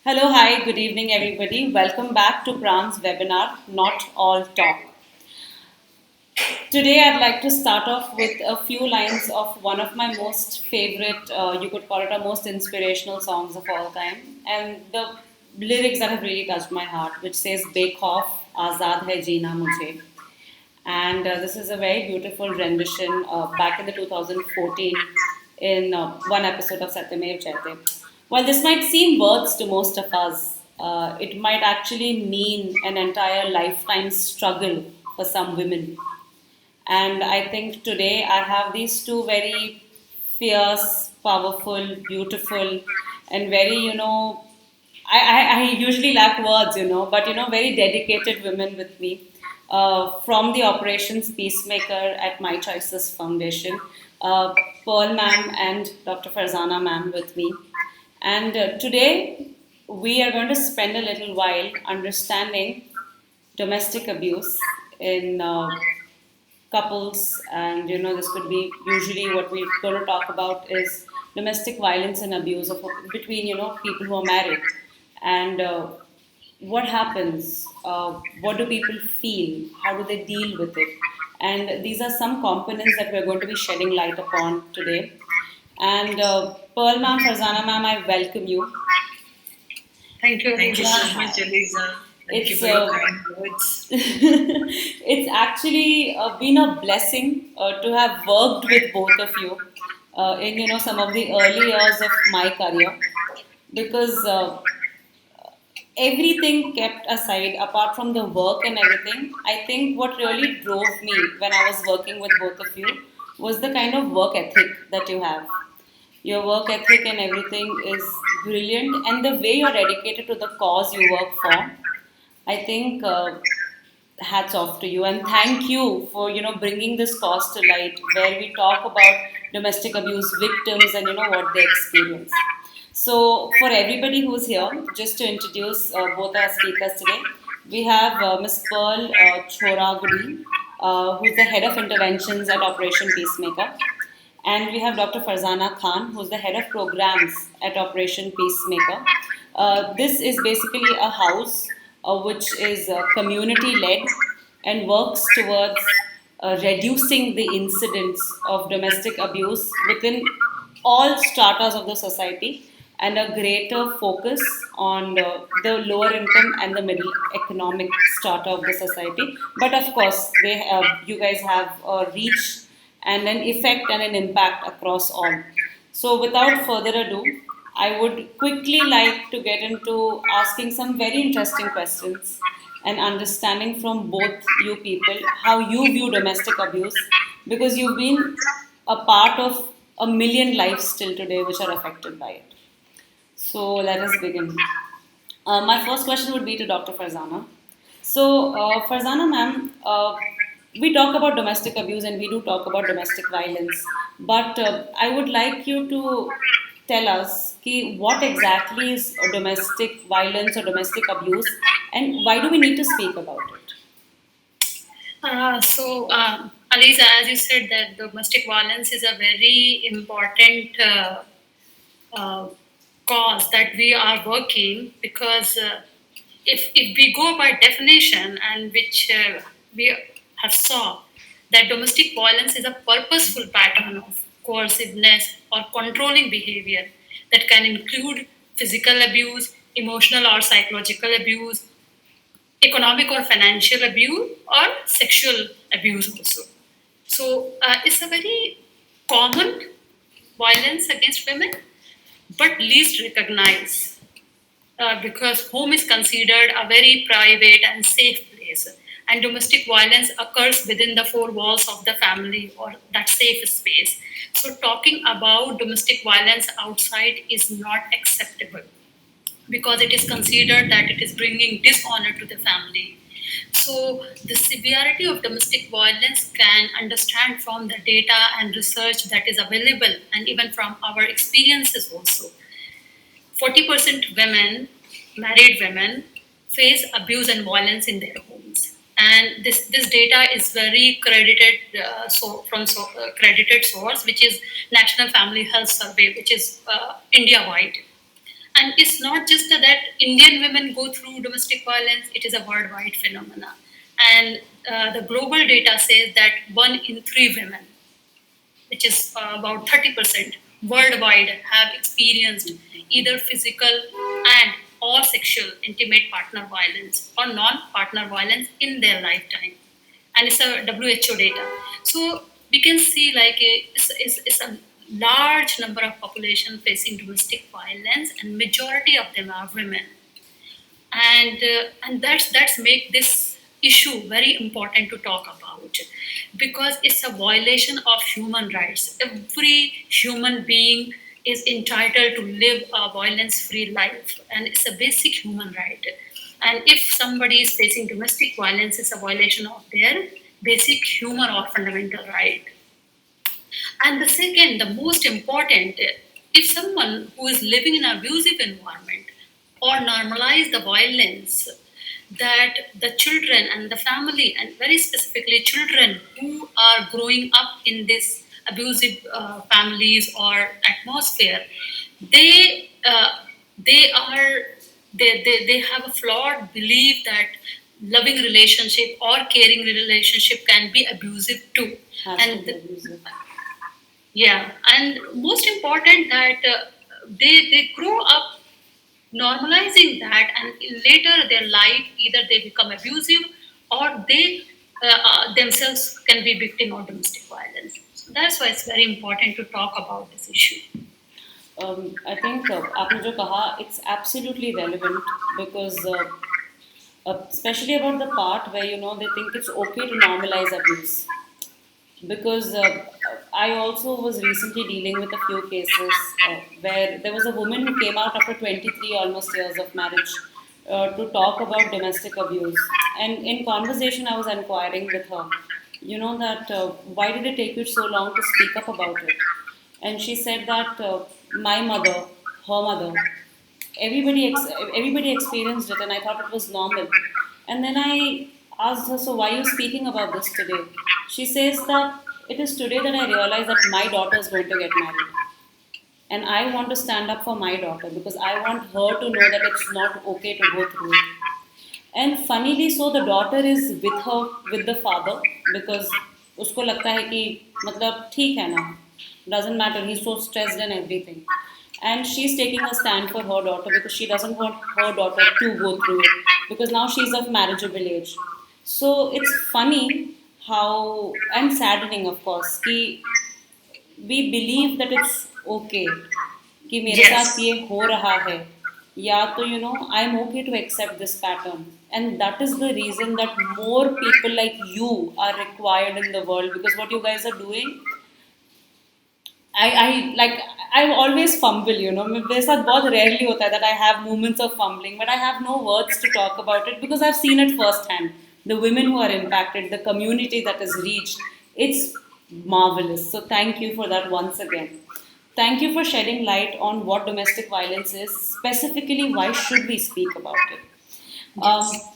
Hello, hi, good evening, everybody. Welcome back to Pran's webinar, Not All Talk. Today, I'd like to start off with a few lines of one of my most favorite, you could call it a most inspirational songs of all time, and the lyrics that have really touched my heart, which says, "Bekhauf, Azad hai Jeena Mujhe." And this is a very beautiful rendition back in the 2014 in one episode of Satyamev Jayate. While this might seem words to most of us, it might actually mean an entire lifetime struggle for some women. And I think today I have these two very fierce, powerful, beautiful, and very, I usually lack words, but, very dedicated women with me from the Operations Peacemaker at My Choices Foundation, uh, Pearl ma'am and Dr. Farzana ma'am with me. And today we are going to spend a little while understanding domestic abuse in couples, and this could be usually what we're going to talk about is domestic violence and abuse between people who are married, and what happens, what do people feel, how do they deal with it, and these are some components that we're going to be shedding light upon today. And Pearl ma'am, Farzana ma'am, I welcome you. Thank you, Thank you so much, Eliza. Thank you It's for your kind words. it's actually been a blessing to have worked with both of you in some of the early years of my career, because everything kept aside, apart from the work and everything, I think what really drove me when I was working with both of you was the kind of work ethic that you have. Your work ethic and everything is brilliant, and the way you're dedicated to the cause you work for, I think hats off to you, and thank you for bringing this cause to light, where we talk about domestic abuse victims and what they experience. So, for everybody who's here, just to introduce both our speakers today, we have Ms. Pearl Choragudi, who's the head of interventions at Operation Peacemaker. And we have Dr. Farzana Khan, who's the head of programs at Operation Peacemaker. This is basically a house which is community led and works towards reducing the incidents of domestic abuse within all stratas of the society, and a greater focus on the lower income and the middle economic strata of the society. But of course, you guys have a reach and an effect and an impact across all. So, without further ado, I would quickly like to get into asking some very interesting questions and understanding from both you people how you view domestic abuse, because you've been a part of a million lives till today which are affected by it. So, let us begin. My first question would be to Dr. Farzana. So, Farzana ma'am, we talk about domestic abuse and we do talk about domestic violence, but I would like you to tell us what exactly is domestic violence or domestic abuse, and why do we need to speak about it? Aliza, as you said, that domestic violence is a very important uh, cause that we are working because if we go by definition and which we have saw that domestic violence is a purposeful pattern of coerciveness or controlling behavior that can include physical abuse, emotional or psychological abuse, economic or financial abuse, or sexual abuse also. So it's a very common violence against women, but least recognized because home is considered a very private and safe place, and domestic violence occurs within the four walls of the family or that safe space. So talking about domestic violence outside is not acceptable because it is considered that it is bringing dishonor to the family. So the severity of domestic violence can understand from the data and research that is available, and even from our experiences also. 40% women, married women, face abuse and violence in their homes. And this data is very credited credited source, which is National Family Health Survey, which is India wide. And it's not just that Indian women go through domestic violence, it is a worldwide phenomena. And the global data says that 1 in 3 women, which is about 30% worldwide, have experienced either physical and or sexual intimate partner violence or non-partner violence in their lifetime. And it's a WHO data. So we can see like it's a large number of population facing domestic violence, and majority of them are women. And that's make this issue very important to talk about, because it's a violation of human rights. Every human being is entitled to live a violence free life, and it's a basic human right. And if somebody is facing domestic violence, it's a violation of their basic human or fundamental right. And the second, the most important, if someone who is living in an abusive environment or normalize the violence, that the children and the family, and very specifically children who are growing up in this abusive families or atmosphere, they they are they have a flawed belief that loving relationship or caring relationship can be abusive too. Has to And be abusive. yeah, and most important that they grow up normalizing that, and later their life either they become abusive or they themselves can be victim of domestic violence. So that's why it's very important to talk about this issue. I think आपने जो कहा it's absolutely relevant because especially about the part where they think it's okay to normalize abuse because I also was recently dealing with a few cases where there was a woman who came out after 23 almost years of marriage to talk about domestic abuse. And in conversation, I was inquiring with her, that why did it take you so long to speak up about it? And she said that my mother, her mother, everybody experienced it, and I thought it was normal. And then I asked her, so why are you speaking about this today? She says that it is today that I realize that my daughter is going to get married, and I want to stand up for my daughter because I want her to know that it's not okay to go through it. And funnily so, the daughter is with her with the father because उसको लगता है कि मतलब ठीक है ना, doesn't matter, he's so stressed and everything. And she's taking a stand for her daughter because she doesn't want her daughter to go through it because now she's of marriageable age. So it's funny how, and saddening of course, कि we believe that it's okay कि मेरे साथ Yes. ये हो रहा है, या तो I'm okay to accept this pattern. And that is the reason that more people like you are required in the world, because what you guys are doing, I like, I always fumble, मेरे साथ बहुत rarely होता है that I have moments of fumbling, but I have no words to talk about it because I've seen it firsthand. The women who are impacted, the community that is reached, it's marvelous. So thank you for that once again. Thank you for shedding light on what domestic violence is, specifically why should we speak about it. Um, Yes.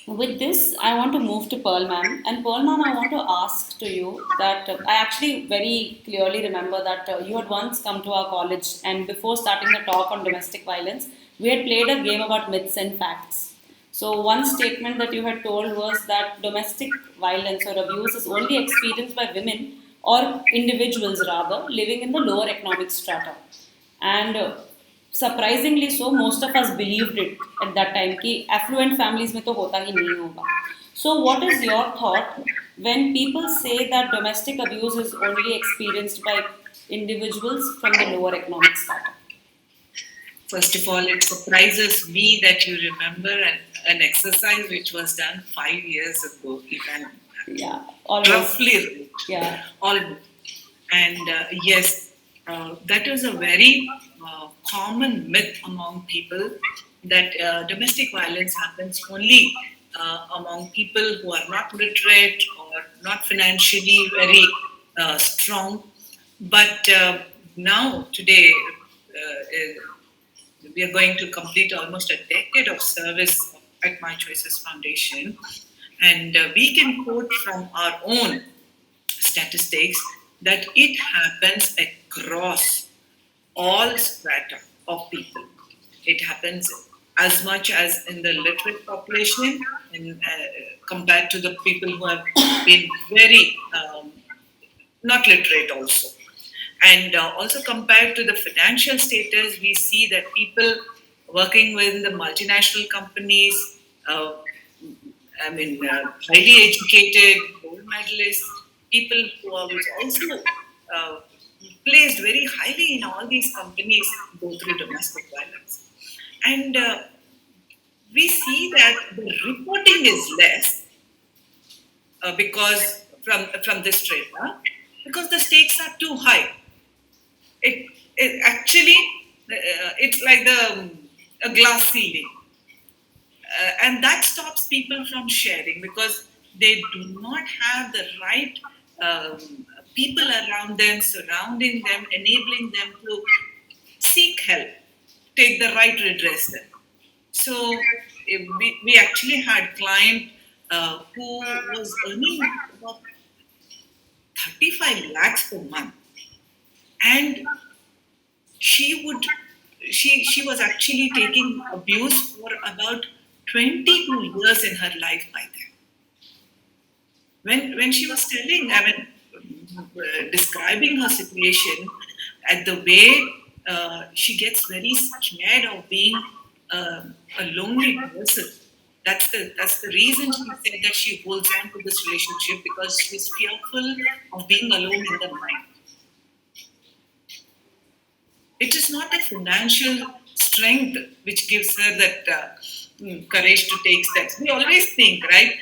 with this, I want to move to Pearl Ma'am. And Pearl Ma'am, I want to ask to you that I actually very clearly remember that you had once come to our college, and before starting the talk on domestic violence, we had played a game about myths and facts. So, one statement that you had told was that domestic violence or abuse is only experienced by women or individuals rather living in the lower economic strata. And surprisingly so, most of us believed it at that time कि affluent families में तो होता ही नहीं होगा. So what is your thought when people say that domestic abuse is only experienced by individuals from the lower economic strata? First of all, it surprises me that you remember an exercise which was done 5 years ago, if I'm Yeah, almost. roughly Yeah, almost. And yes, that is a very common myth among people that domestic violence happens only among people who are not literate or not financially very strong. But now, today, we are going to complete almost a decade of service at My Choices Foundation. And we can quote from our own statistics that it happens across all strata of people. It happens as much as in the literate population, compared to the people who have been very not literate also. And also compared to the financial status, we see that people working with the multinational companies, uh, highly educated, gold medalists, people who are also uh, placed very highly in all these companies go through domestic violence. And we see that the reporting is less because from this trade, because the stakes are too high. It actually it's like a glass ceiling, and that stops people from sharing because they do not have the right people around them, surrounding them, enabling them to seek help, take the right redress then. So we actually had client who was earning about 35 lakhs per month, and she would she was actually taking abuse for about 22 years in her life by then. When she was telling, describing her situation, at the way she gets very scared of being a lonely person. That's the reason she said that she holds on to this relationship, because she's fearful of being alone in the mind. It is not a financial strength which gives her that courage to take steps. We always think, right?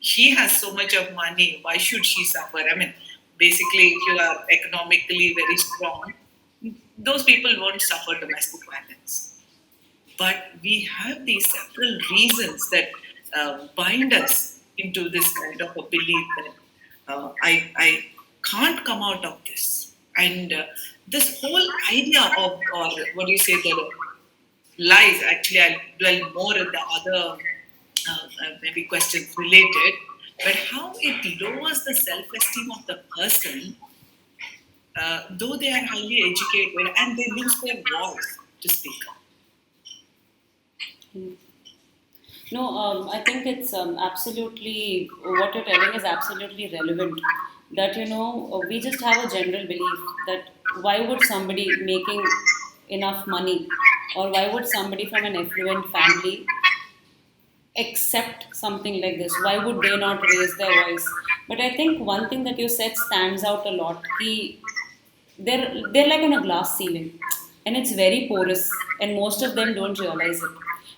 She has so much of money. Why should she suffer? Basically, if you are economically very strong, those people won't suffer domestic violence. But we have these several reasons that bind us into this kind of a belief that I can't come out of this. And this whole idea of, or what do you say, the lies, actually, I'll dwell more in the other maybe questions related, but how it lowers the self esteem of the person, though they are highly educated and they lose their voice to speak up. No, I think it's absolutely what you're telling is absolutely relevant. That we just have a general belief that why would somebody making enough money, or why would somebody from an affluent family accept something like this? Why would they not raise their voice? But I think one thing that you said stands out a lot. They're like on a glass ceiling, and it's very porous, and most of them don't realize it,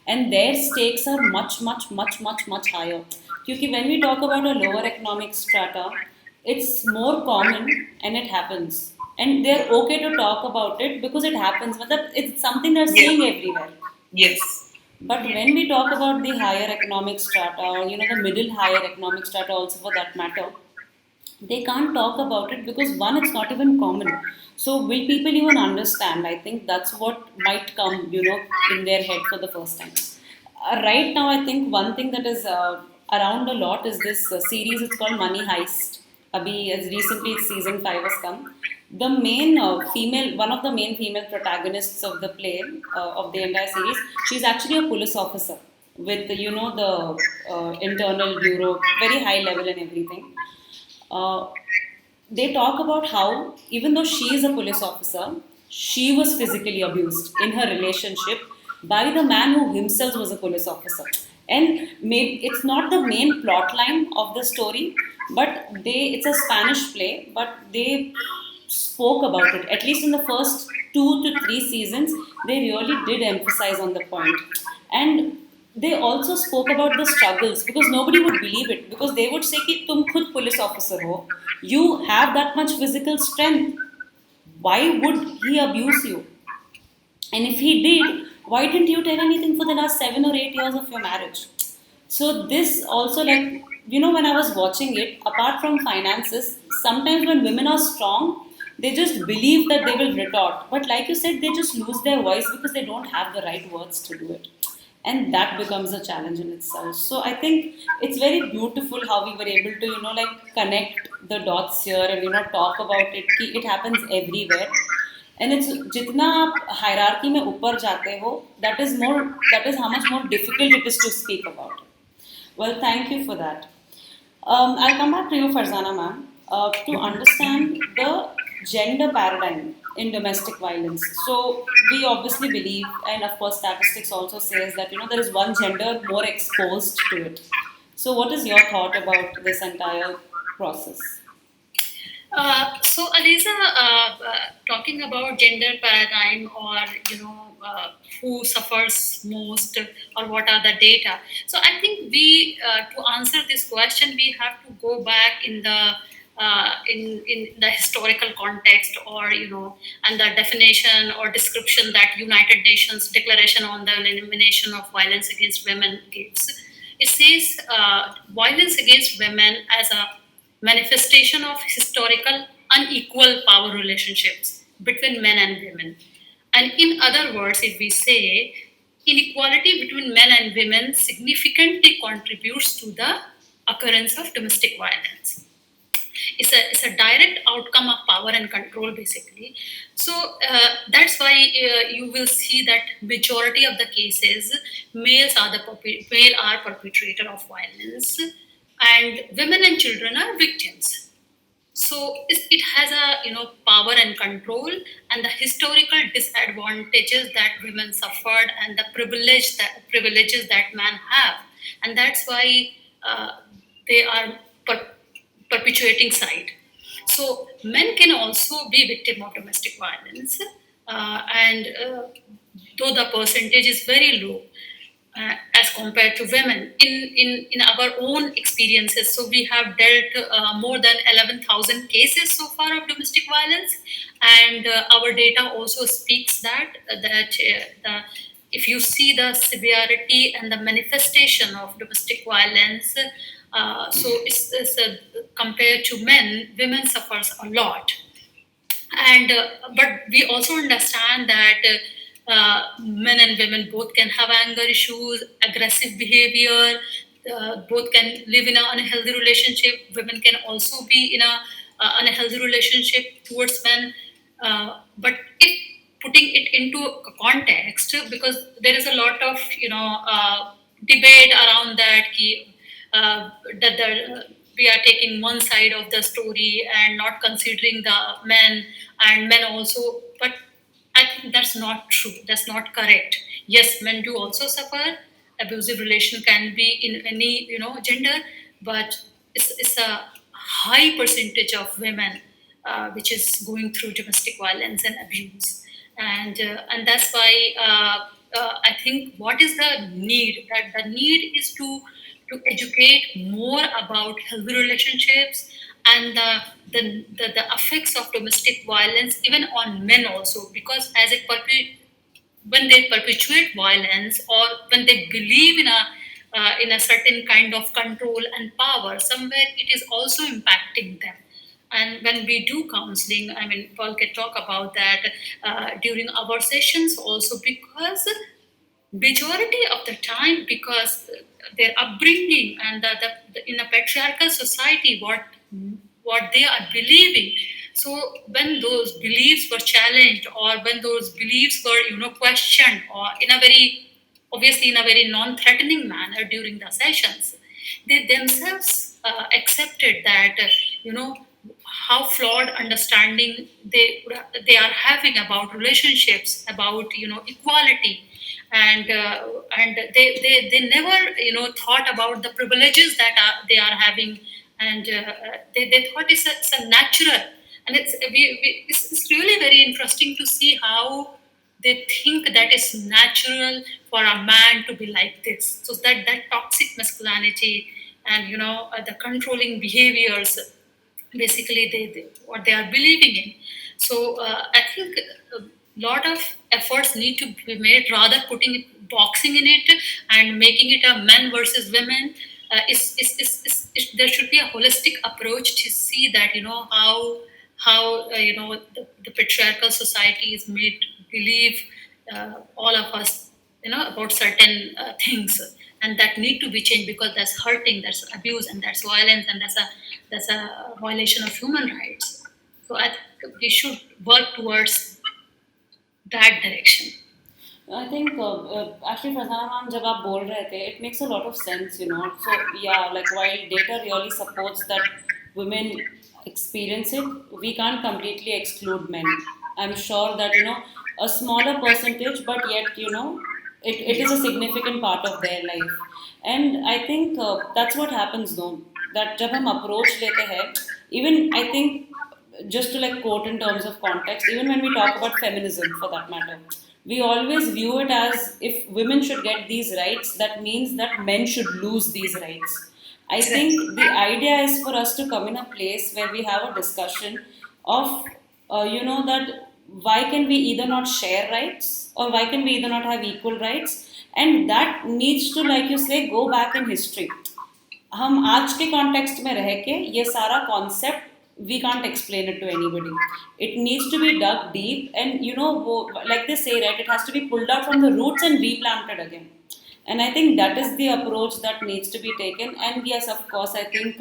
and their stakes are much much much much much higher. Because when we talk about a lower economic strata, it's more common and it happens, and they're okay to talk about it because it happens, but it's something they're Yes, seeing everywhere. yes, But when we talk about the higher economic strata, or the middle higher economic strata also for that matter, they can't talk about it because one, it's not even common. So will people even understand? I think that's what might come, in their head for the first time. Right now, I think one thing that is around a lot is this series. It's called Money Heist. Abhi, as recently it's season 5 has come. The main female, one of the main female protagonists of the play, of the entire series, she's actually a police officer with the internal bureau, very high level and everything. uh, they talk about how, even though she is a police officer, she was physically abused in her relationship by the man who himself was a police officer. And maybe it's not the main plot line of the story, but it's a Spanish play, but they spoke about it. At least in the first 2 to 3 seasons, they really did emphasize on the point. And they also spoke about the struggles, because nobody would believe it, because they would say कि तुम खुद police officer हो, you have that much physical strength, why would he abuse you? And if he did, why didn't you tell anything for the last 7 or 8 years of your marriage? So this also, like, when I was watching it, apart from finances, sometimes when women are strong, they just believe that they will retort. But like you said, they just lose their voice because they don't have the right words to do it. And that becomes a challenge in itself. So I think it's very beautiful how we were able to, like, connect the dots here and, talk about it. It happens everywhere. And it's जितना आप hierarchy में ऊपर जाते हो, that is how much more difficult it is to speak about it. Well, thank you for that. I'll come back to you, Farzana ma'am, to understand the gender paradigm in domestic violence. So we obviously believe, and of course, statistics also says that there is one gender more exposed to it. So what is your thought about this entire process? So, Aliza, talking about gender paradigm, or who suffers most, or what are the data. So, I think we to answer this question, we have to go back in the in the historical context, or and the definition or description that United Nations Declaration on the Elimination of Violence Against Women gives. It says violence against women as a manifestation of historical unequal power relationships between men and women. And in other words, if we say inequality between men and women significantly contributes to the occurrence of domestic violence. It's a direct outcome of power and control, basically. So that's why you will see that majority of the cases, male are perpetrator of violence, and women and children are victims. So it has a power and control, and the historical disadvantages that women suffered, and the privileges that men have, and that's why they are perpetuating side. So men can also be victim of domestic violence, and though the percentage is very low as compared to women in our own experiences. So we have dealt more than 11,000 cases so far of domestic violence, and our data also speaks that if you see the severity and the manifestation of domestic violence, so compared to men, women suffers a lot. And but we also understand that men and women both can have anger issues, aggressive behavior, both can live in an unhealthy relationship. Women can also be in a unhealthy relationship towards men. But if putting it into a context, because there is a lot of debate around that that we are taking one side of the story and not considering the men, and men also. But I think that's not true. That's not correct. Yes, men do also suffer. Abusive relation can be in any gender, but it's a high percentage of women which is going through domestic violence and abuse, and that's why I think what is the need? That the need is to educate more about healthy relationships, and the effects of domestic violence even on men also, because when they perpetuate violence, or when they believe in a certain kind of control and power, somewhere it is also impacting them. And when we do counseling, I mean, Paul can talk about that during our sessions also, because majority of the time, because their upbringing and in a patriarchal society, what they are believing. So when those beliefs were challenged, or when those beliefs were questioned, or in a very obviously in a very non-threatening manner during the sessions, they themselves accepted that how flawed understanding they are having about relationships, about equality, and they never thought about the privileges that they are having, and they thought it's a natural, and it's really very interesting to see how they think that it's natural for a man to be like this. So that toxic masculinity, and the controlling behaviors, basically they what they are believing in. So I think a lot of efforts need to be made, rather putting boxing in it and making it a men versus women. There should be a holistic approach to see that how the patriarchal society is made to believe all of us about certain things, and that need to be changed, because that's hurting, that's abuse, and that's violence, and that's a violation of human rights. So I think we should work towards that direction. I think actually Farzana ma'am जब आप बोल रहे थे it makes a lot of sense, you know. So yeah, like while data really supports that women experience it, we can't completely exclude men. I'm sure that, you know, a smaller percentage, but yet, you know, it is a significant part of their life. And I think that's what happens though, that जब हम approach लेते हैं, even I think just to like quote in terms of context, even when we talk about feminism for that matter, we always view it as if women should get these rights, that means that men should lose these rights. I Exactly. think the idea is for us to come in a place where we have a discussion of, you know, that why can we either not share rights or why can we either not have equal rights, and that needs to, like you say, go back in history. हम आज के context में रह के ये सारा concept we can't explain it to anybody. It needs to be dug deep, and you know, like they say, right? It has to be pulled out from the roots and replanted again. And I think that is the approach that needs to be taken. And yes, of course, I think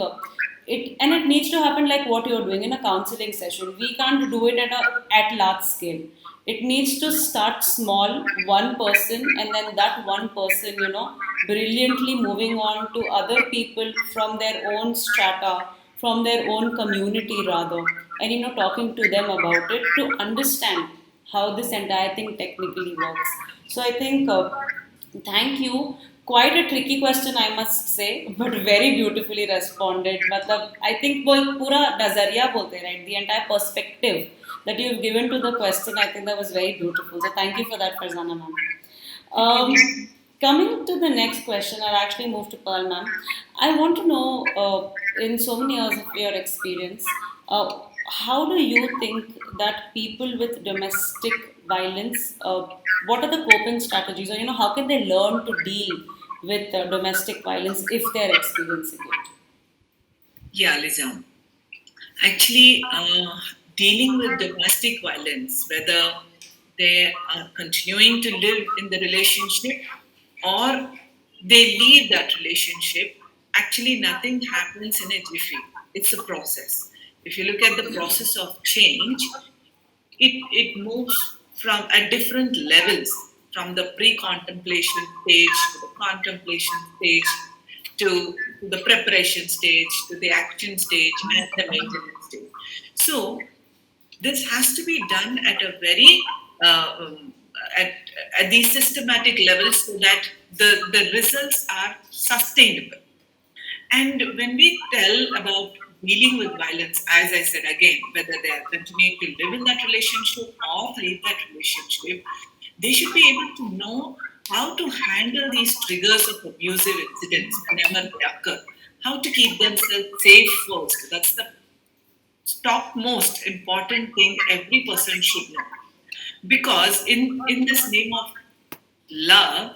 it needs to happen like what you're doing in a counseling session. We can't do it at large scale. It needs to start small, one person, and then that one person, you know, brilliantly moving on to other people from their own strata, from their own community rather, and you know, talking to them about it to understand how this entire thing technically works. So I think thank you. Quite a tricky question, I must say, but very beautifully responded. मतलब, I think वो एक पूरा नजरिया बोलते हैं, right? The entire perspective that you've given to the question, I think that was very beautiful. So thank you for that, Farzana ma'am. Thank you. Coming to the next question, I'll actually move to Pearl ma'am. I want to know, in so many years of your experience, how do you think that people with domestic violence, what are the coping strategies, or you know, how can they learn to deal with domestic violence if they're experiencing it? Yeah, Lisa. Actually, dealing with domestic violence, whether they are continuing to live in the relationship or they leave that relationship, actually nothing happens in a jiffy. It's a process. If you look at the process of change, it moves from at different levels, from the pre-contemplation stage to the contemplation stage to the preparation stage to the action stage and the maintenance stage. So this has to be done at a very at, at these systematic levels so that the results are sustainable. And when we tell about dealing with violence, as I said again, whether they are continuing to live in that relationship or leave that relationship, they should be able to know how to handle these triggers of abusive incidents whenever they occur, how to keep themselves safe first. That's the top most important thing every person should know. Because in this name of love,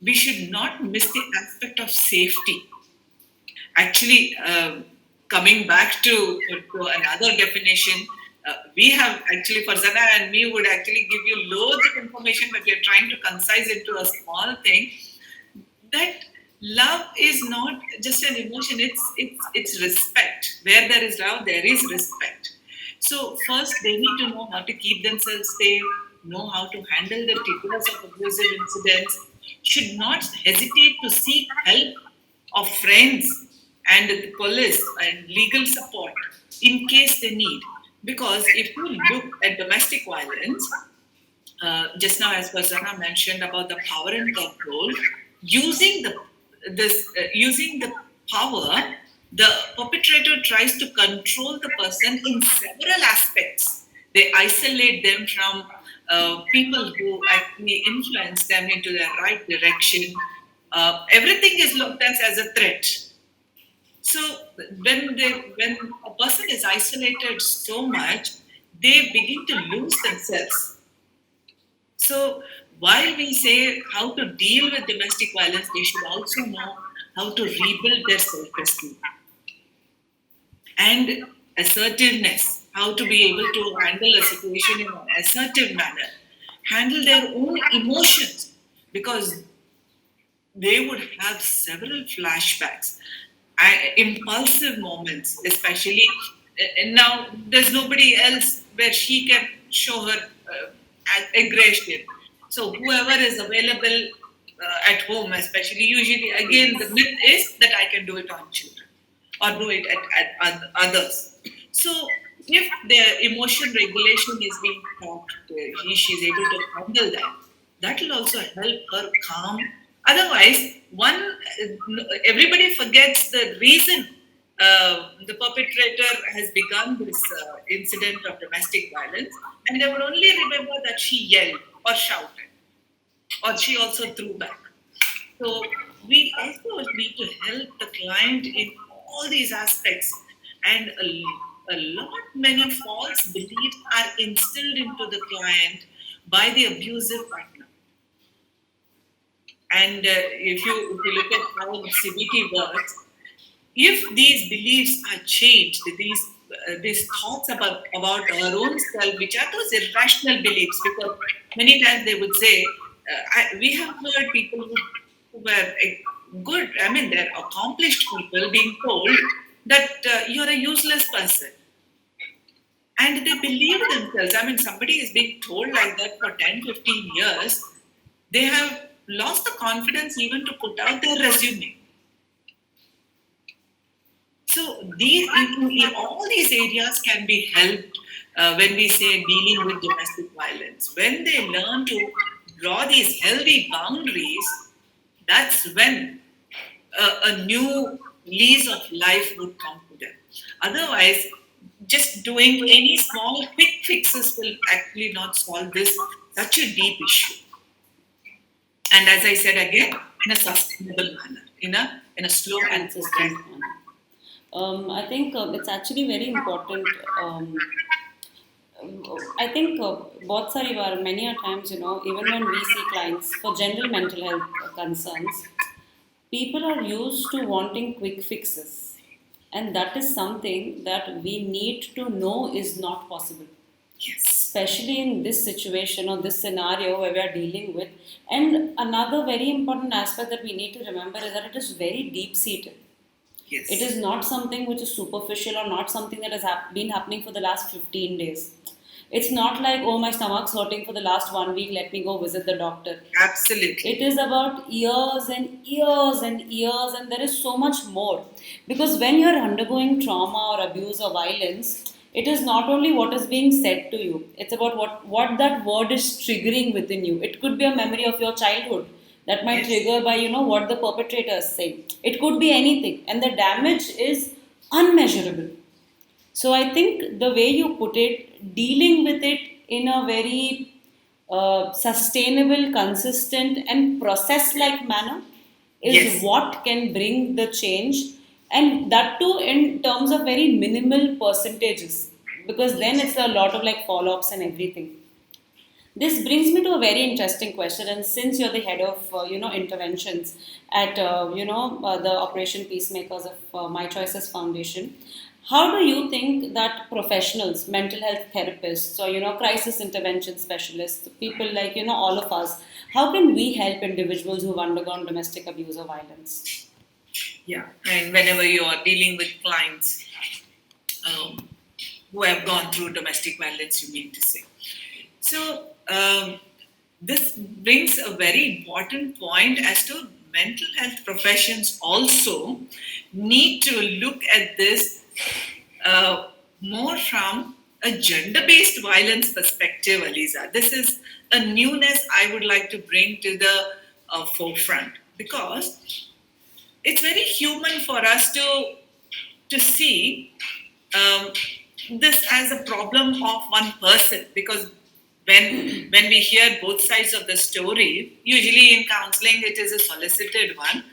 we should not miss the aspect of safety. Actually, coming back to another definition, we have actually, Farzana and me would actually give you loads of information, but we are trying to concise into a small thing. That love is not just an emotion; it's respect. Where there is love, there is respect. So first, they need to know how to keep themselves safe, know how to handle the triggers of abusive incidents, should not hesitate to seek help of friends and the police and legal support in case they need. Because if you look at domestic violence, just now as Farzana mentioned about the power and control, using using the power, the perpetrator tries to control the person in several aspects. They isolate them from people who actually influence them into the right direction. Everything is looked at as a threat. So when a person is isolated so much, they begin to lose themselves. So while we say how to deal with domestic violence, they should also know how to rebuild their self-esteem and assertiveness, how to be able to handle a situation in an assertive manner, handle their own emotions, because they would have several flashbacks, impulsive moments, especially. And now there's nobody else where she can show her aggression. So whoever is available at home, especially, usually again the myth is that I can do it on children or do it at others. So if their emotion regulation is being taught, she's able to handle that. That will also help her calm. Otherwise, everybody forgets the reason the perpetrator has begun this incident of domestic violence, and they would only remember that she yelled or shouted, or she also threw back. So we also need to help the client in all these aspects, and a lot many false beliefs are instilled into the client by the abusive partner. And if you look at how CBT works, if these beliefs are changed, these thoughts about our own self, which are those irrational beliefs, because many times they would say, we have heard people who were good, I mean, they're accomplished people being told that you're a useless person. And they believe themselves. I mean, somebody is being told like that for 10, 15 years, they have lost the confidence even to put out their resume. So all these areas can be helped when we say dealing with domestic violence. When they learn to draw these healthy boundaries, that's when a new lease of life would come to them. Otherwise, just doing any small quick fixes will actually not solve this such a deep issue. And as I said again, in a sustainable manner, in a slow and Consistent consistent. manner. I think it's actually very important. I think both sari many a times, even when we see clients for general mental health concerns, people are used to wanting quick fixes. And that is something that we need to know is not possible, Yes. especially in this situation or this scenario where we are dealing with. And another very important aspect that we need to remember is that it is very deep seated. It is Yes. not something which is superficial or not something that has been happening for the last 15 days. It's not like, oh, my stomach's hurting for the last 1 week, let me go visit the doctor. Absolutely. It is about years and years and years, and there is so much more. Because when you're undergoing trauma or abuse or violence, it is not only what is being said to you, it's about what that word is triggering within you. It could be a memory of your childhood that might Yes. trigger by what the perpetrator is saying. It could be anything, and the damage is unmeasurable. So I think the way you put it, dealing with it in a very sustainable, consistent, and process-like manner is Yes. what can bring the change, and that too in terms of very minimal percentages, because then Yes. it's a lot of like follow-ups and everything. This brings me to a very interesting question, and since you're the head of interventions at the Operation Peacemakers of My Choices Foundation, how do you think that professionals, mental health therapists, or crisis intervention specialists, people like all of us, how can we help individuals who've undergone domestic abuse or violence? Yeah. And whenever you are dealing with clients um, who have gone through domestic violence, you mean to say. So this brings a very important point as to mental health professions also need to look at this more from a gender-based violence perspective, Aliza. This is a newness I would like to bring to the forefront, because it's very human for us to see um, this as a problem of one person, because when we hear both sides of the story, usually in counseling it is a solicited one,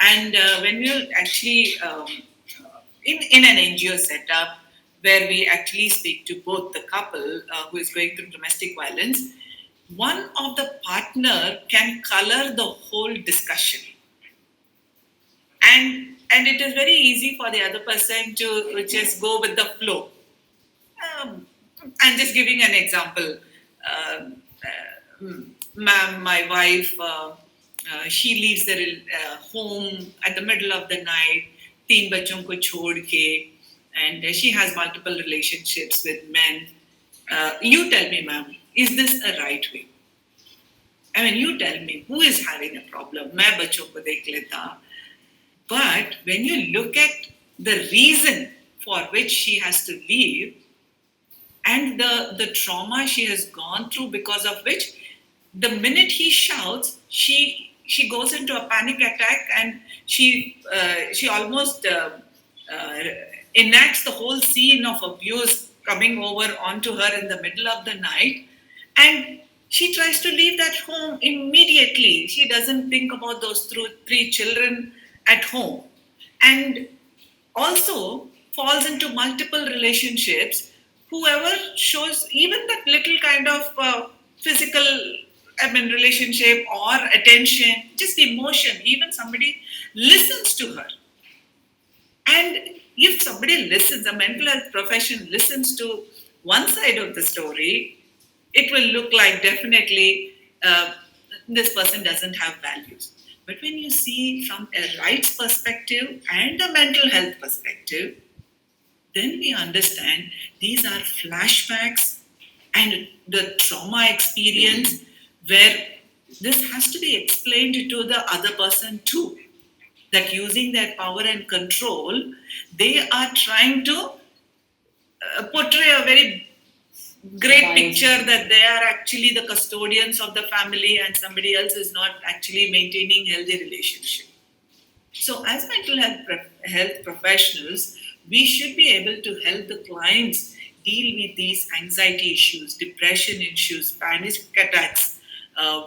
and when we actually in an NGO setup where we actually speak to both the couple who is going through domestic violence, one of the partner can color the whole discussion, and it is very easy for the other person to just go with the flow. I'm just giving an example. Ma'am, my wife, she leaves the home at the middle of the night, teen bachon ko chhod ke, and she has multiple relationships with men. You tell me, ma'am, is this a right way? I mean, you tell me, who is having a problem? मैं बच्चों को देख लेता. But when you look at the reason for which she has to leave and the trauma she has gone through, because of which the minute he shouts, she goes into a panic attack, and she almost enacts the whole scene of abuse coming over onto her in the middle of the night, and she tries to leave that home immediately. She doesn't think about those three children at home, and also falls into multiple relationships. Whoever shows even that little kind of physical, I mean, relationship or attention, just emotion, even somebody listens to her. And if somebody listens, a mental health profession listens to one side of the story, it will look like definitely this person doesn't have values. But when you see from a rights perspective and a mental health perspective, then we understand these are flashbacks and the trauma experience where this has to be explained to the other person too. That using their power and control, they are trying to portray a very great Bias. picture that they are actually the custodians of the family and somebody else is not actually maintaining healthy relationship. So as mental health professionals, we should be able to help the clients deal with these anxiety issues, depression issues, panic attacks,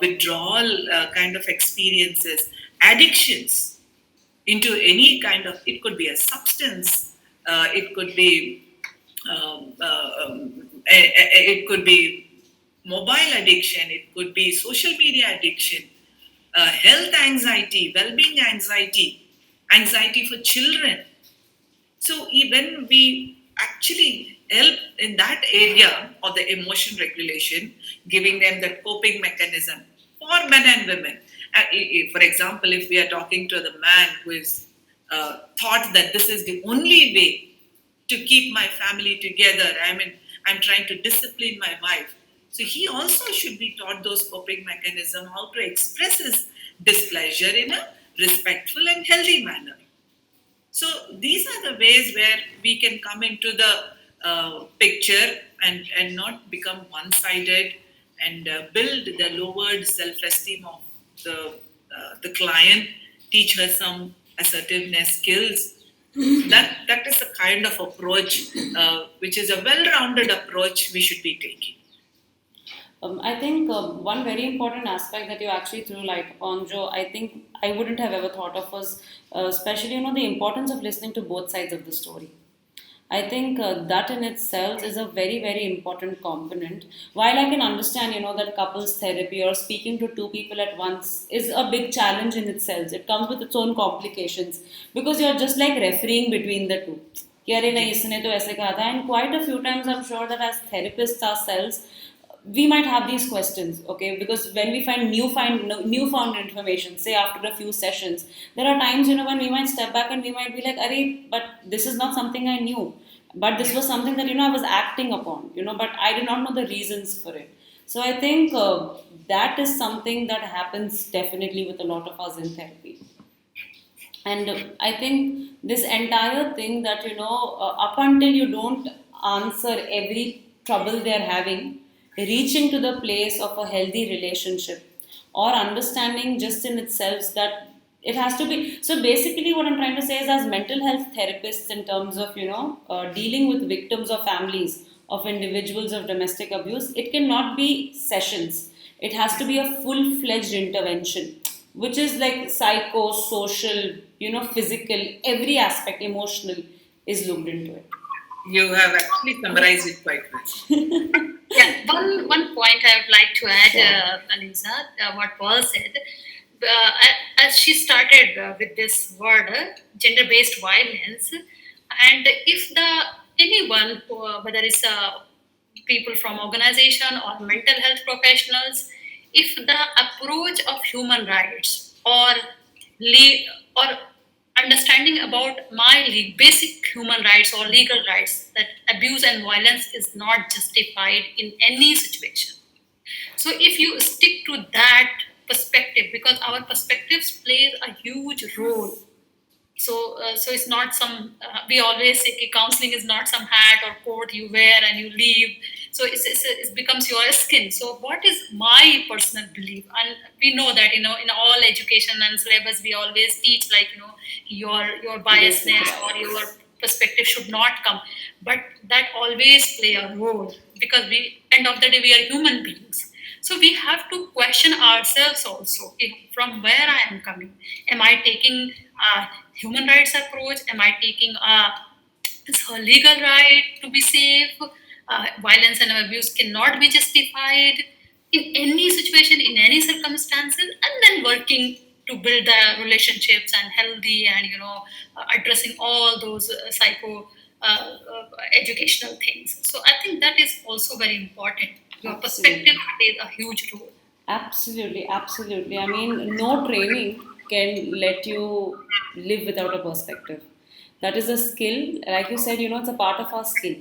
withdrawal kind of experiences, addictions into any kind of, it could be a substance, it could be it could be mobile addiction, it could be social media addiction, health anxiety, well-being anxiety, anxiety for children. So even we actually help in that area of the emotion regulation, giving them the coping mechanism for men and women. For example, if we are talking to the man who is thought that this is the only way to keep my family together, I mean, I'm trying to discipline my wife. So he also should be taught those coping mechanisms, how to express his displeasure in a respectful and healthy manner. So these are the ways where we can come into the picture and not become one-sided and build the lowered self-esteem of the client, teach her some assertiveness skills. That is the kind of approach which is a well-rounded approach we should be taking. I think one very important aspect that you actually threw light upon, Joe, I think I wouldn't have ever thought of was, especially, the importance of listening to both sides of the story. I think that in itself is a very, very important component. While I can understand, that couples therapy or speaking to two people at once is a big challenge in itself. It comes with its own complications because you're just like refereeing between the two. कि अरे नहीं इसने तो ऐसे कहा था, and quite a few times I'm sure that as therapists ourselves we might have these questions, okay, because when we find newfound information, say after a few sessions, there are times when we might step back and we might be like, "Arey, but this is not something I knew, but this was something that I was acting upon, but I did not know the reasons for it." So I think that is something that happens definitely with a lot of us in therapy. And I think this entire thing that up until you don't answer every trouble they're having, reaching to the place of a healthy relationship or understanding just in itself that it has to be. So basically what I'm trying to say is, as mental health therapists, in terms of dealing with victims or families of individuals of domestic abuse, it cannot be sessions. It has to be a full-fledged intervention, which is like psycho, social, physical, every aspect, emotional, is looked into it. You have actually summarized it quite well. Yeah, one point I would like to add, Sure. Alisa, what Paul said. As she started with this word, gender-based violence, and if anyone, whether it's people from organization or mental health professionals, if the approach of human rights or or understanding about basic human rights or legal rights, that abuse and violence is not justified in any situation. So if you stick to that perspective, because our perspectives plays a huge role. So it's not some. We always say ki counseling is not some hat or coat you wear and you leave. So it becomes your skin. So what is my personal belief? And we know that in all education and syllabus we always teach like your Basic biasness or rights. your perspective should not come, but that always play a role because we end of the day we are human beings. So we have to question ourselves also from where I am coming. Am I taking a human rights approach? Am I taking it's her legal right to be safe? Violence and abuse cannot be justified in any situation, in any circumstances, and then working to build the relationships and healthy and addressing all those psycho educational things. So I think that is also very important. Your perspective Absolutely. plays a huge role. Absolutely, absolutely. I mean, no training can let you live without a perspective. That is a skill. Like you said, it's a part of our skill.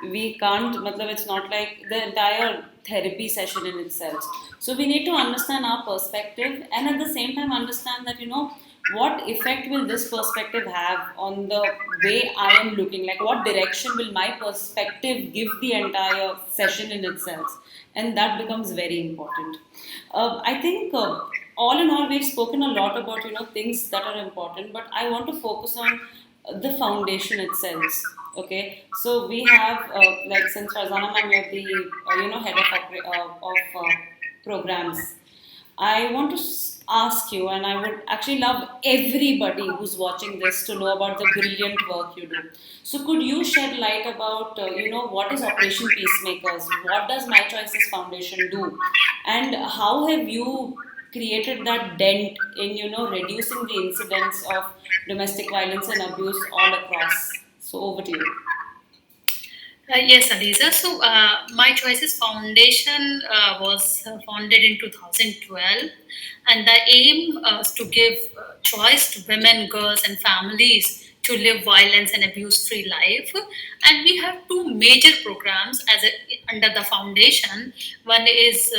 We can't, matlab, it's not like the entire therapy session in itself. So we need to understand our perspective and at the same time understand that, what effect will this perspective have on the way I am looking? Like, what direction will my perspective give the entire session in itself? And that becomes very important. I think all in all, we've spoken a lot about things that are important, but I want to focus on the foundation itself. Okay, so we have like since Farzana ma'am, you're the head of programs. I want to ask you, and I would actually love everybody who's watching this to know about the brilliant work you do. So, could you shed light about, what is Operation Peacemakers? What does My Choices Foundation do? And how have you created that dent in, reducing the incidents of domestic violence and abuse all across? So, over to you. Yes, Aliza. So, My Choices Foundation was founded in 2012, and the aim is to give choice to women, girls, and families to live violence and abuse-free life. And we have two major programs under the foundation. One is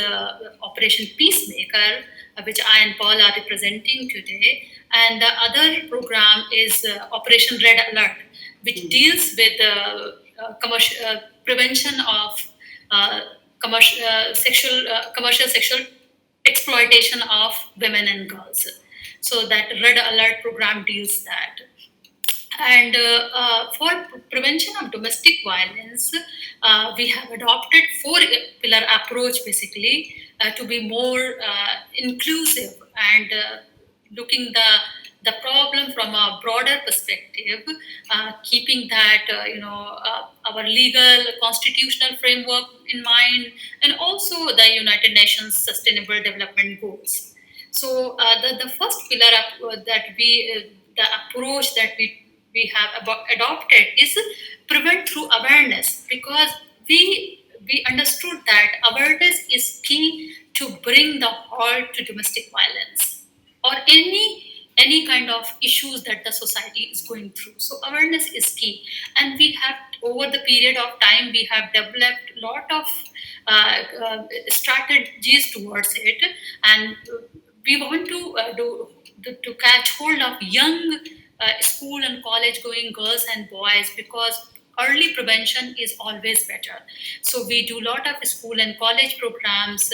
Operation Peacemaker, which I and Paul are representing today, and the other program is Operation Red Alert, which deals with prevention of uh, commercial sexual exploitation of women and girls. So that Red Alert program deals that. And for prevention of domestic violence, we have adopted four pillar approach basically to be more inclusive and looking the problem from a broader perspective, keeping that our legal constitutional framework in mind, and also the United Nations Sustainable Development Goals. So the first pillar that the approach that we have adopted is prevent through awareness, because we understood that awareness is key to bring the halt to domestic violence or any kind of issues that the society is going through. So awareness is key, and we have over the period of time we have developed a lot of strategies towards it, and we want to catch hold of young school and college going girls and boys, because early prevention is always better. So we do a lot of school and college programs.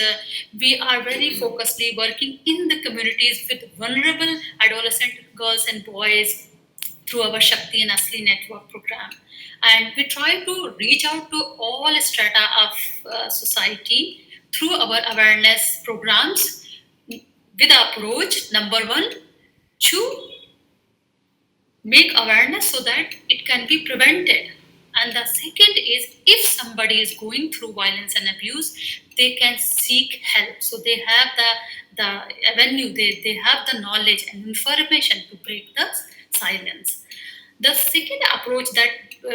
We are very focusedly working in the communities with vulnerable adolescent girls and boys through our Shakti and Asli network program. And we try to reach out to all strata of society through our awareness programs with the approach number one, to make awareness so that it can be prevented. And the second is, if somebody is going through violence and abuse, they can seek help. So they have the avenue, they have the knowledge and information to break the silence. The second approach that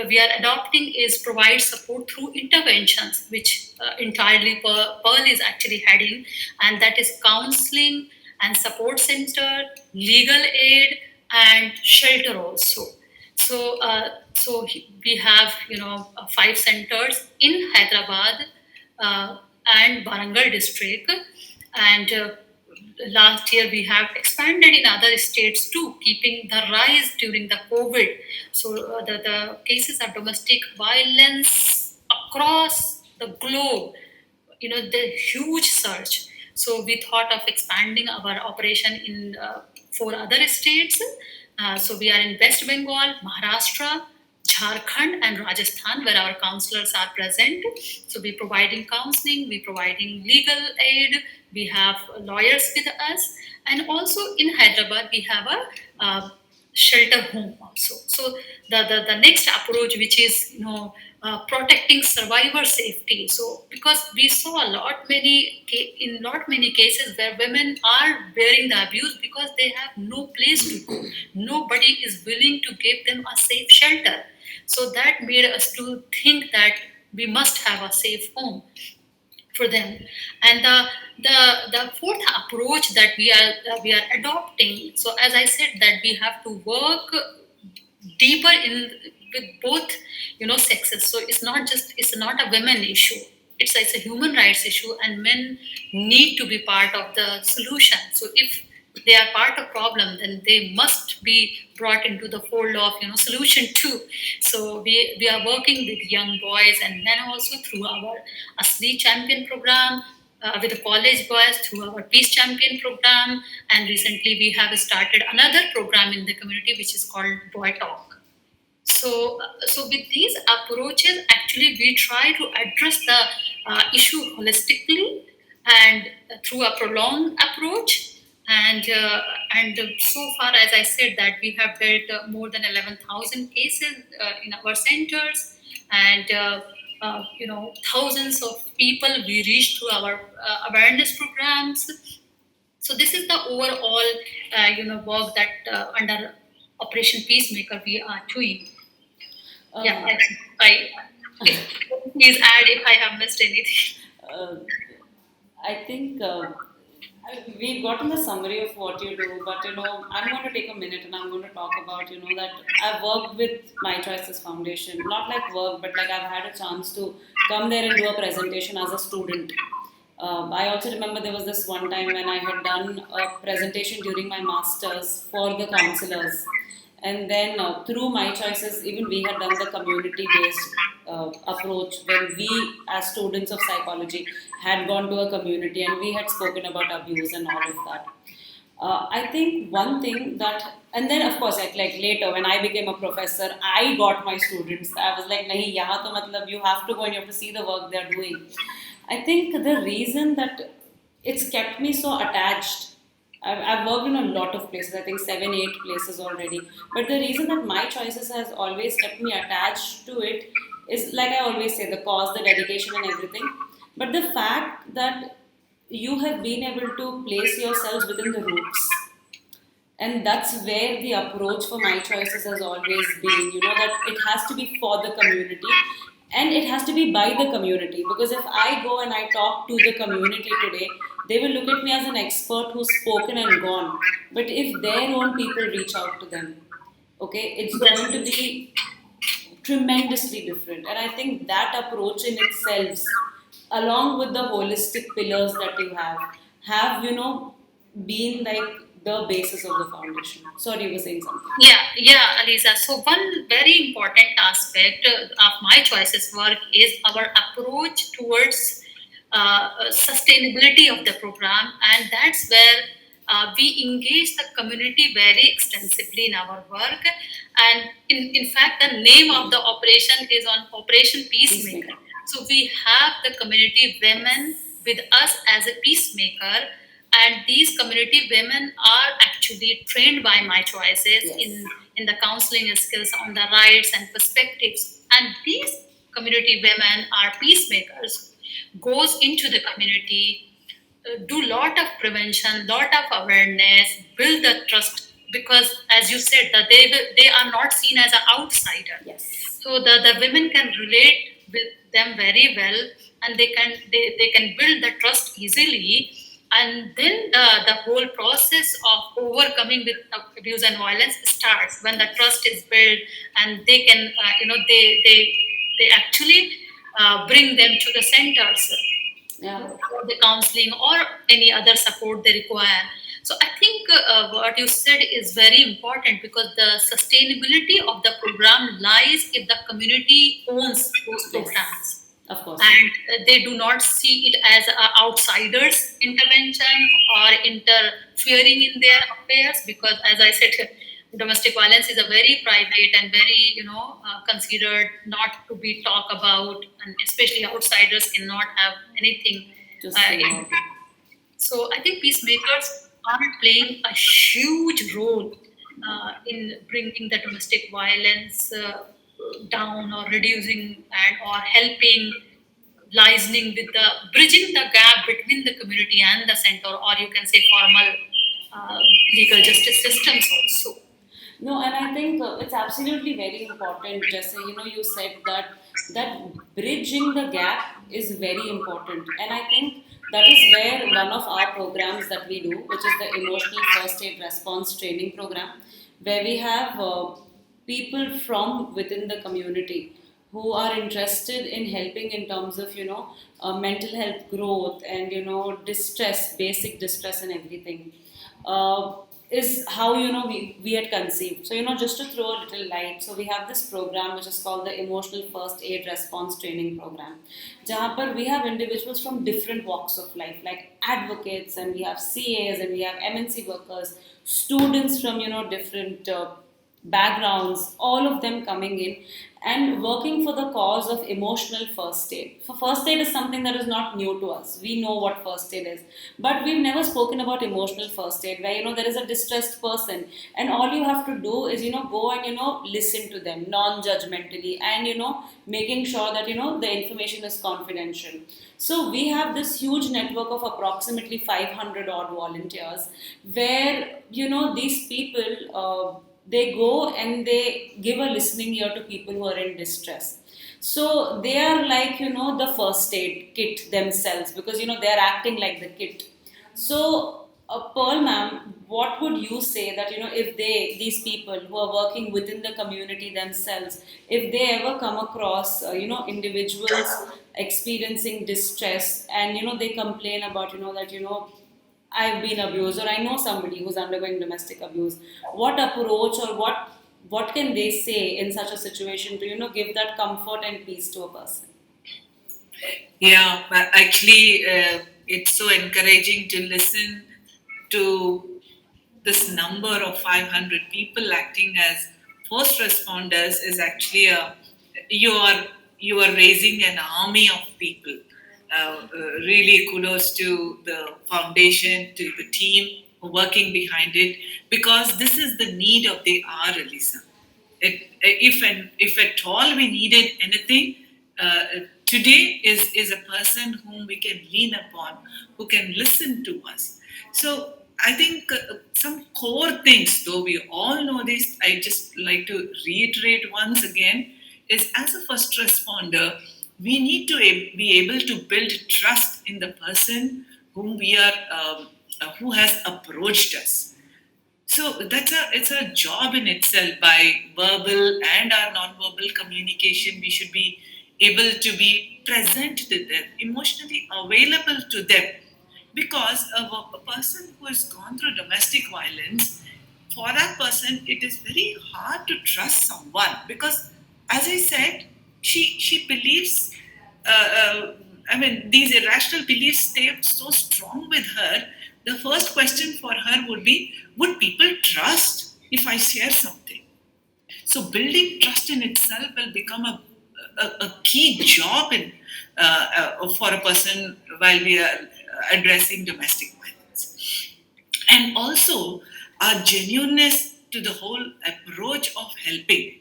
we are adopting is provide support through interventions, which entirely Pearl is actually heading, and that is counseling and support center, legal aid, and shelter also. So we have five centers in Hyderabad, and Warangal district. And last year we have expanded in other states too, keeping the rise during the COVID. So the cases of domestic violence across the globe, the huge surge. So we thought of expanding our operation in 4 other states. So we are in West Bengal, Maharashtra, Jharkhand, and Rajasthan, where our counselors are present. So we providing counseling, we providing legal aid, we have lawyers with us, and also in Hyderabad we have a shelter home also. So the next approach, which is protecting survivor safety. So because we saw in lot many cases where women are bearing the abuse because they have no place to go, nobody is willing to give them a safe shelter. So that made us to think that we must have a safe home for them. And the fourth approach that we are adopting, so as I said, that we have to work deeper in with both sexes. So it's not a women issue, it's a human rights issue, and men need to be part of the solution. So if they are part of problem, then they must be brought into the fold of solution too. So we are working with young boys and men also through our Asli Champion program, with the college boys through our Peace Champion program, and recently we have started another program in the community which is called Boy Talk. So with these approaches, actually, we try to address the issue holistically and through a prolonged approach. And so far, as I said, that we have built more than 11,000 cases in our centers, and thousands of people we reach through our awareness programs. So this is the overall work that under Operation Peacemaker we are doing. Yeah, Uh, please add if I have missed anything. uh, I think we've gotten the summary of what you do, but I'm going to take a minute and I'm going to talk about that I've worked with My Choices Foundation, not like work, but like I've had a chance to come there and do a presentation as a student. I also remember there was this one time when I had done a presentation during my masters for the counselors, and then through My Choices, even we had done the community based approach when we, as students of psychology, had gone to a community and we had spoken about abuse and all of that. I think one thing that, and then of course, like later when I became a professor, I got my students. I was like, nahi, yahan to matlab you have to go and you have to see the work they're doing. I think the reason that it's kept me so attached, I've worked in a lot of places, I think 7, 8 places already. But the reason that My Choices has always kept me attached to it is, like I always say, the cause, the dedication, and everything. But the fact that you have been able to place yourselves within the roots, and that's where the approach for My Choices has always been, that it has to be for the community, and it has to be by the community, because if I go and I talk to the community today, they will look at me as an expert who's spoken and gone. But if their own people reach out to them, okay, it's going to be tremendously different. And I think that approach in itself, along with the holistic pillars that you have been like the basis of the foundation. Sorry, you were saying something. Yeah, Aliza. So one very important aspect of My Choices work is our approach towards sustainability of the program, and that's where we engage the community very extensively in our work. And in fact, the name of the operation is on Operation Peacemaker. Peacemaker. So we have the community women with us as a peacemaker, and these community women are actually trained by My Choices Yes. in the counseling skills on the rights and perspectives. And these community women are peacemakers, goes into the community, do lot of prevention, lot of awareness, build the trust, because as you said that they are not seen as an outsider. Yes. So the women can relate with them very well, and they can build the trust easily. And then the whole process of overcoming with abuse and violence starts when the trust is built, and they can they actually bring them to the centers. Yeah. for the counseling or any other support they require. So I think what you said is very important, because the sustainability of the program lies if the community owns those Yes. programs, Of course. and they do not see it as a outsider's intervention or interfering in their affairs, because as I said, domestic violence is a very private and very considered, not to be talked about, and especially outsiders cannot have anything To say in. about it. So I think peacemakers are playing a huge role in bringing the domestic violence down, or reducing, and or helping liaising with the bridging the gap between the community and the center, or you can say formal uh, legal justice systems also. No, and I think it's absolutely very important, Jesse. You said that bridging the gap is very important, and I think that is where one of our programs that we do, which is the Emotional First Aid Response Training Program, where we have people from within the community who are interested in helping in terms of mental health growth and distress, basic distress and everything. uh, is how we had conceived. So just to throw a little light, so we have this program which is called the Emotional First Aid Response Training Program, jahan par we have individuals from different walks of life, like advocates, and we have CAs, and we have MNC workers, students from different backgrounds, all of them coming in and working for the cause of emotional first aid. For first aid is something that is not new to us. We know what first aid is, but we've never spoken about emotional first aid, where there is a distressed person, and all you have to do is go and listen to them non-judgmentally, and making sure that the information is confidential. So we have this huge network of approximately 500 odd volunteers, where these people. They go and they give a listening ear to people who are in distress. So they are like the first aid kit themselves, because they are acting like the kit. So Pearl ma'am, what would you say that if these people who are working within the community themselves, if they ever come across individuals experiencing distress, and they complain about that I've been abused, or I know somebody who's undergoing domestic abuse. What approach, or what can they say in such a situation to give that comfort and peace to a person? Yeah, but actually, it's so encouraging to listen to this number of 500 people acting as first responders. Is actually you are you are raising an army of people. Really, kudos to the foundation, to the team working behind it, because this is the need of the hour, Elisa. If at all we needed anything, today is a person whom we can lean upon, who can listen to us. So I think some core things, though we all know this, I just like to reiterate once again, is as a first responder, we need to be able to build trust in the person whom we are, who has approached us. So it's a job in itself. By verbal and our non-verbal communication, we should be able to be present to them, emotionally available to them, because a person who has gone through domestic violence, for that person, it is very hard to trust someone, because, as I said, she believes. I mean, these irrational beliefs stay so strong with her. The first question for her would be, would people trust if I share something? So building trust in itself will become a key job for a person while we are addressing domestic violence. And also our genuineness to the whole approach of helping.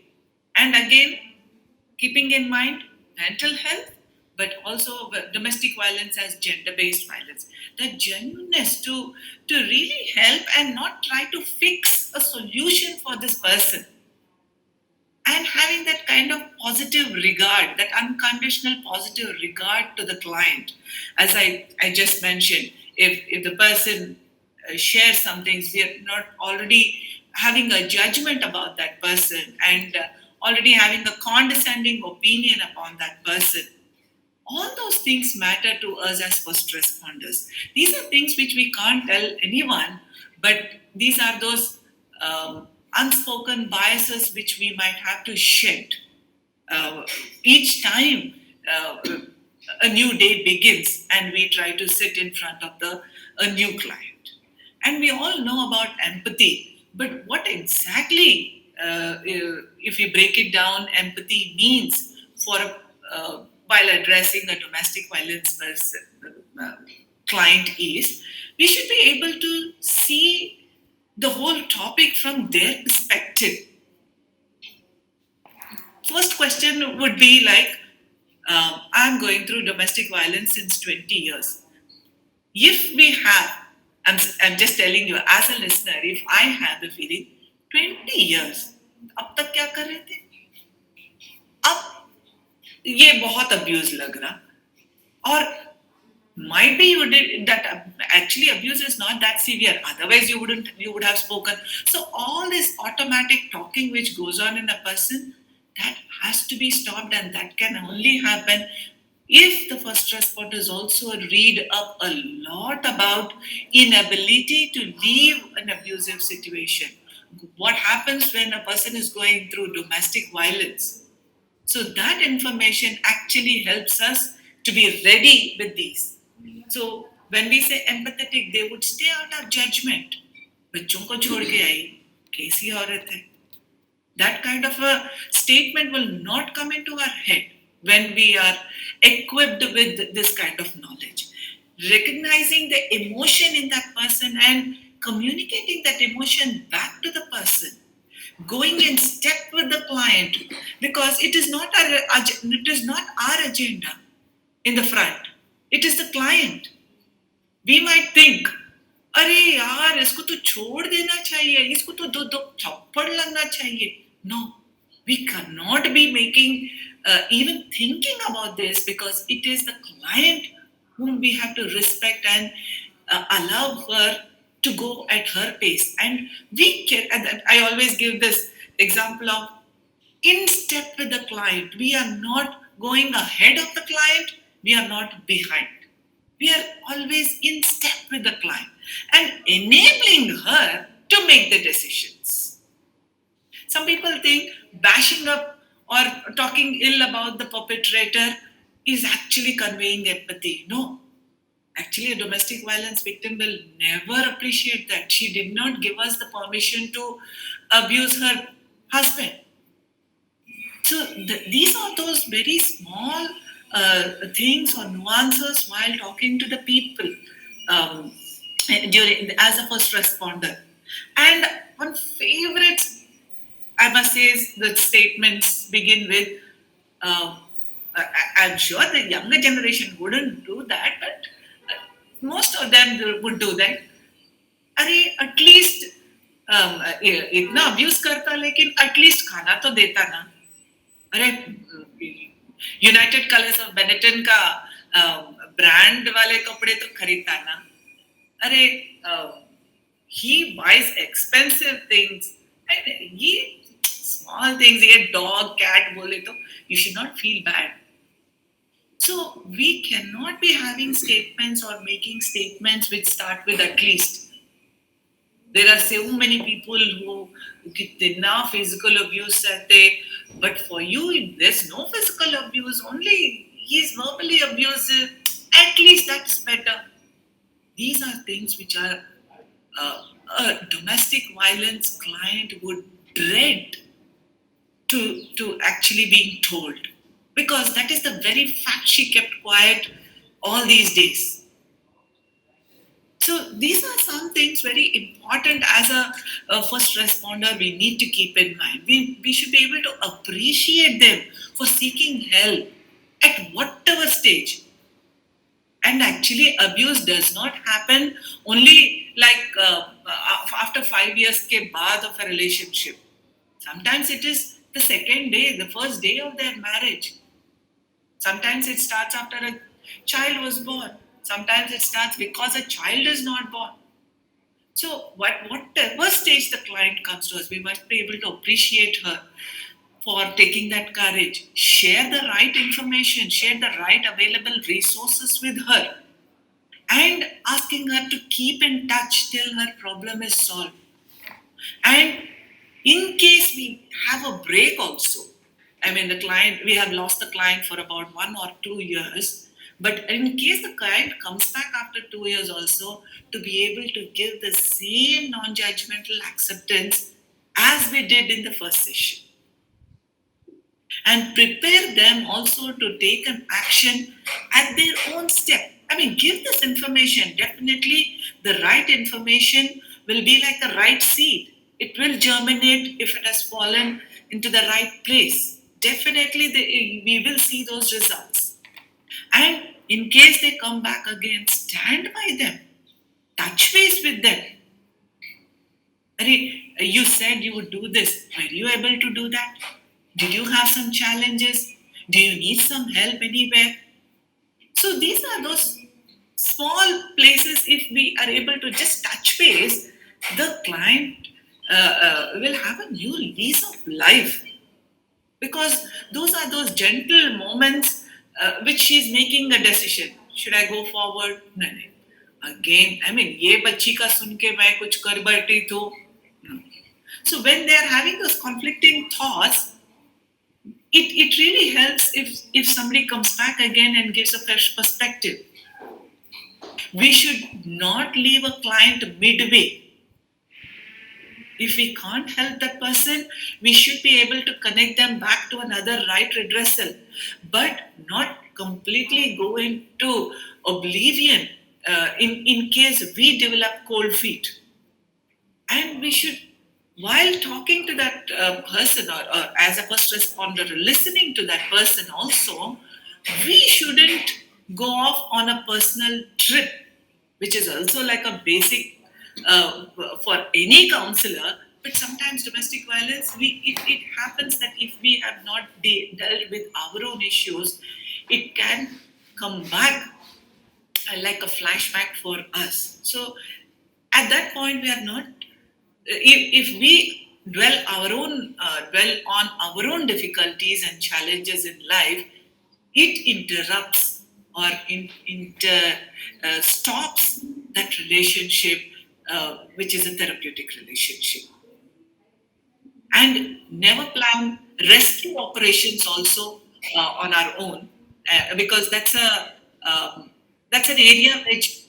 And again, keeping in mind mental health, but also domestic violence as gender-based violence. The genuineness to really help and not try to fix a solution for this person, and having that kind of positive regard, that unconditional positive regard to the client. As I just mentioned, if the person shares some things, we are not already having a judgment about that person, and already having a condescending opinion upon that person. All those things matter to us as first responders. These are things which we can't tell anyone, but these are those unspoken biases which we might have to shed each time uh, a new day begins and we try to sit in front of a new client. And we all know about empathy, but what exactly, if we break it down, empathy means for while addressing a domestic violence client is, we should be able to see the whole topic from their perspective. First question would be like, I'm going through domestic violence since 20 years. If we have, I'm just telling you as a listener, if I have the feeling, 20 years, अब तक क्या कर रहे थे? अब ये बहुत abuse लग रहा. Or might be you did that actually abuse is not that severe. Otherwise you would have spoken. So all this automatic talking which goes on in a person, that has to be stopped, and that can only happen if the first responders also read up a lot about inability to leave an abusive situation. What happens when a person is going through domestic violence? So that information actually helps us to be ready with these. So when we say empathetic, they would stay out of judgment. बच्चों को छोड़ के आई, कैसी औरत है? That kind of a statement will not come into our head when we are equipped with this kind of knowledge. Recognizing the emotion in that person and communicating that emotion back to the person. Going in step with the client, because it is not our agenda in the front. It is the client. We might think, अरे यार इसको तो छोड़ देना चाहिए, इसको तो दो थप्पड़ लगना चाहिए. No, we cannot be making even thinking about this, because it is the client whom we have to respect and allow her to go at her pace. And we can, and I always give this example of in step with the client. We are not going ahead of the client, we are not behind. We are always in step with the client and enabling her to make the decisions. Some people think bashing up or talking ill about the perpetrator is actually conveying empathy. No. Actually, a domestic violence victim will never appreciate that. She did not give us the permission to abuse her husband. So these are those very small things or nuances while talking to the people during as a first responder. And one favorite, I must say, is the statements begin with, I'm sure the younger generation wouldn't do that, but most of them would do that. अरे at least इतना abuse करता लेकिन at least खाना तो देता ना. अरे United colours of Benetton का ब्रांड वाले कपड़े तो खरीदता ना. अरे he buys expensive things and ये small things, ये dog cat बोले तो you should not feel bad. So we cannot be having statements or making statements which start with at least. There are so many people who कितना physical abuse करते, but for you there's no physical abuse, only he's verbally abusive. At least that's better. These are things which are a domestic violence client would dread to actually being told, because that is the very fact she kept quiet all these days. So these are some things very important as a first responder we need to keep in mind. We should be able to appreciate them for seeking help at whatever stage. And actually abuse does not happen only like after 5 years ke baad of a relationship. Sometimes it is the second day, the first day of their marriage. Sometimes it starts after a child was born. Sometimes it starts because a child is not born. So whatever stage the client comes to us, we must be able to appreciate her. for taking that courage. Share the right information, share the right available resources with her, and asking her to keep in touch till her problem is solved. And in case we have a break also, I mean, the client, we have lost the client for about 1 or 2 years, but in case the client comes back after 2 years also, to be able to give the same non judgmental acceptance as we did in the first session, and prepare them also to take an action at their own step. I mean, give this information. Definitely, the right information will be like a right seed. It will germinate if it has fallen into the right place. Definitely, we will see those results. And in case they come back again, stand by them, touch base with them. You said you would do this. Were you able to do that? Did you have some challenges? Do you need some help anywhere? So these are those small places. If we are able to just touch base, the client will have a new lease of life, because those are those gentle moments which she's making a decision. Should I go forward? No, no. Again, I mean, ये बच्ची का सुन के मैं कुछ कर बैठी तो. No. So when they are having those conflicting thoughts, it really helps if somebody comes back again and gives a fresh perspective. We should not leave a client midway. If we can't help that person, we should be able to connect them back to another right redressal, but not completely go into oblivion in case we develop cold feet. And we should, while talking to that person, or as a first responder, listening to that person also, we shouldn't go off on a personal trip, which is also like a basic for any counselor. But sometimes domestic violence, it happens that if we have not dealt with our own issues, it can come back like a flashback for us. So at that point, we are not. If we dwell on our own difficulties and challenges in life, it interrupts or stops that relationship, which is a therapeutic relationship. And never plan rescue operations also on our own, because that's an area which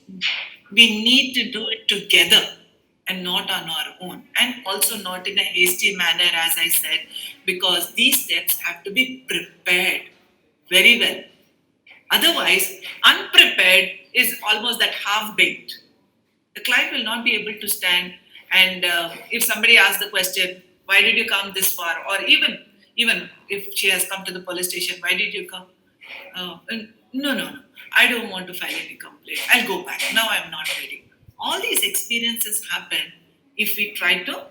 we need to do it together and not on our own, and also not in a hasty manner, as I said, because these steps have to be prepared very well. Otherwise, unprepared is almost that half baked. The client will not be able to stand, and if somebody asks the question, why did you come this far, or even if she has come to the police station, why did you come? No, I don't want to file any complaint, I'll go back, now I'm not ready. All these experiences happen if we try to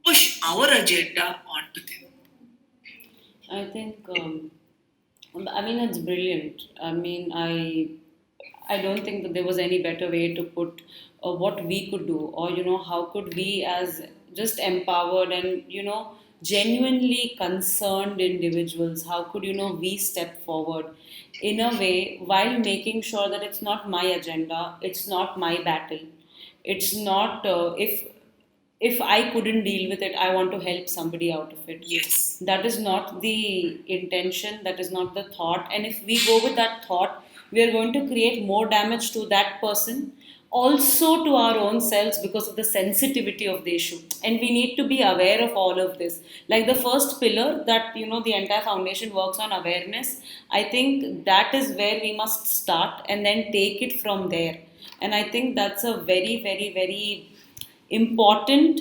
push our agenda onto them. I think, I mean, it's brilliant. I mean, I don't think that there was any better way to put what we could do, or how could we, as just empowered and genuinely concerned individuals, how could we step forward in a way while making sure that it's not my agenda, it's not my battle, it's not if I couldn't deal with it, I want to help somebody out of it. Yes. That is not the intention, that is not the thought. And if we go with that thought, we are going to create more damage to that person, also to our own selves, because of the sensitivity of the issue. And we need to be aware of all of this. Like the first pillar that the entire foundation works on, awareness, I think that is where we must start and then take it from there. And I think that's a very, very, very important,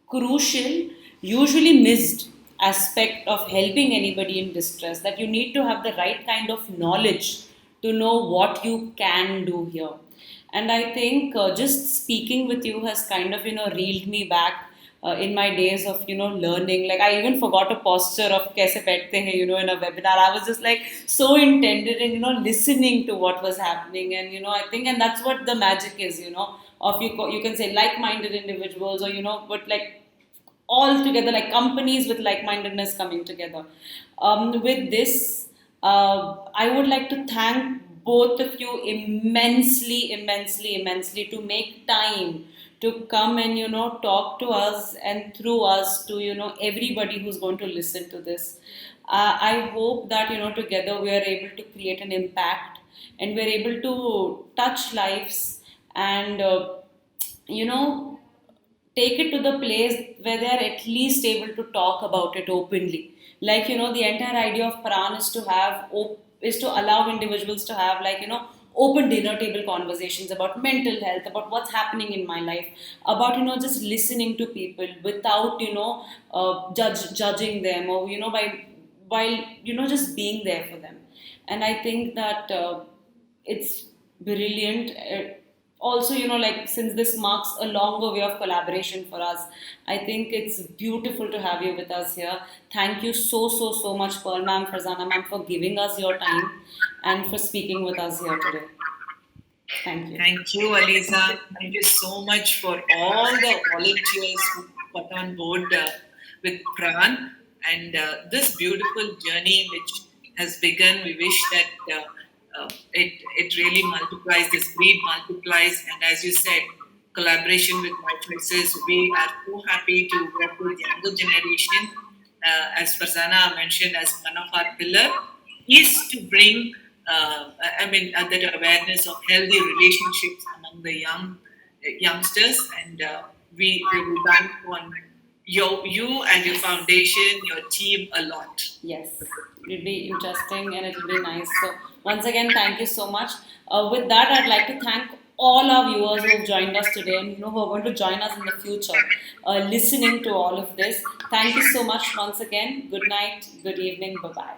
crucial, usually missed aspect of helping anybody in distress, that you need to have the right kind of knowledge to know what you can do here. And I think just speaking with you has kind of reeled me back in my days of learning. Like I even forgot a posture of kaise baithte hain, in a webinar. I was just like so intended in listening to what was happening. And I think, and that's what the magic is, of you can say like-minded individuals, or but like all together, like companies with like-mindedness coming together. With this, I would like to thank both of you immensely, immensely, immensely to make time to come and talk to us and through us to everybody who's going to listen to this. I hope that together we are able to create an impact and we're able to touch lives and you know take it to the place where they are at least able to talk about it openly. Like the entire idea of Pran is to is to allow individuals to have open dinner table conversations about mental health, about what's happening in my life, about just listening to people without judging them, or by while just being there for them. And I think that it's brilliant. Also, like, since this marks a longer way of collaboration for us, I think it's beautiful to have you with us here. Thank you so, so, so much, Pearl ma'am, Farzana ma'am, for giving us your time and for speaking with us here today. Thank you. Thank you, Aliza. Thank you so much for all the volunteers who got on board with Pran and this beautiful journey which has begun. We wish that it really multiplies, this breed multiplies, and as you said, collaboration with My Choices. We are so happy to work with younger generation. As Farzana mentioned, as one of our pillar is to bring, that awareness of healthy relationships among the youngsters, and we will bank on you and your foundation, your team a lot. Yes, it'll be interesting and it'll be nice. So, once again, thank you so much. With that, I'd like to thank all our viewers who have joined us today and who are going to join us in the future, listening to all of this. Thank you so much once again. Good night, good evening, bye bye.